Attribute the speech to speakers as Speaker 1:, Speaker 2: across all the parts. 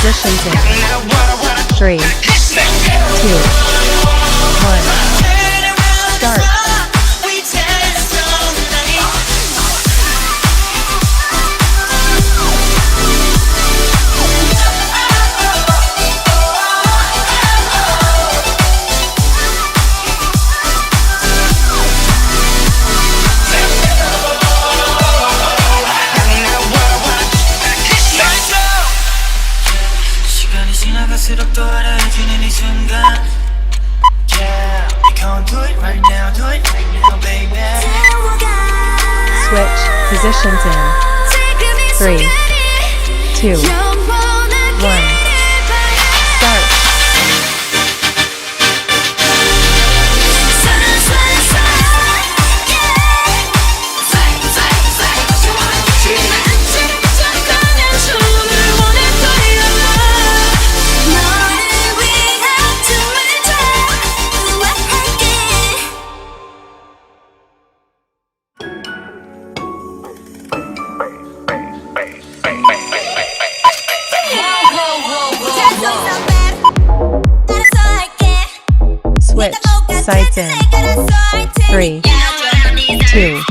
Speaker 1: Positions in 3, 2, 1, start.
Speaker 2: 갈수록 또 알아해주는 이 순간 Yeah, we gon' do it right now, do it right now, baby.
Speaker 1: Switch positions in 3, 2, 1, start. Switch sides in 3, 2,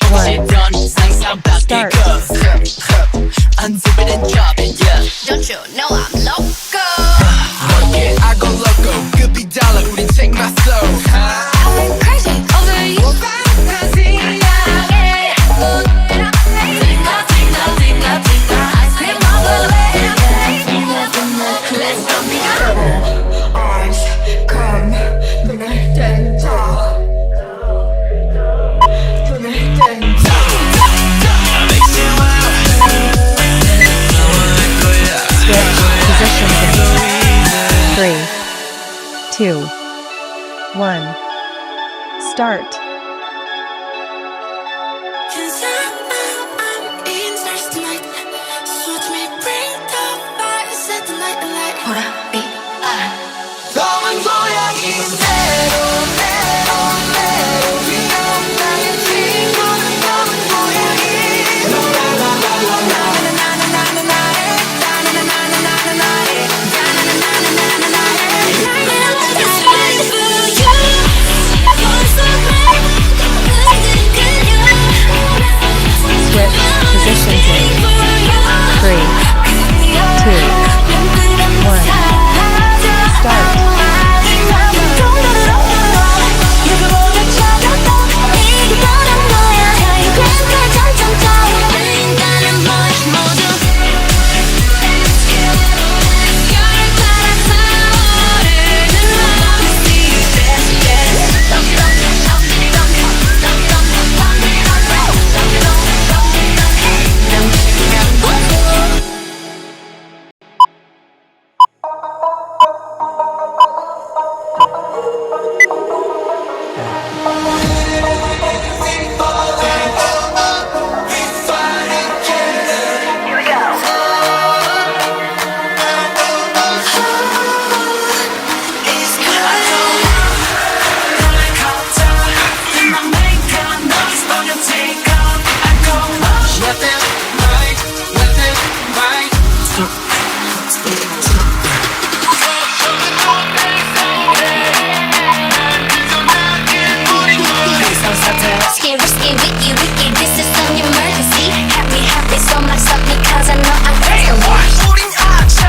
Speaker 1: 1, start.
Speaker 3: Don't you know I'm loco?
Speaker 2: I go loco, could be dollar, 우린 take my soul.
Speaker 3: I'm crazy over you. Ice cream all the way. Let's go.
Speaker 2: Arms come, 눈을 땡겨. 눈을 땡겨.
Speaker 1: Switch positions in 3, 2, 1, start.
Speaker 2: 너만 고양이 메로 메로 메로 귀여운 나의 친구는 너만 고양이
Speaker 1: Switch positions in 3, 2, 1, start.
Speaker 3: So much stuff because I know I'm crazy.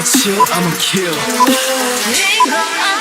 Speaker 2: chill, I'ma kill.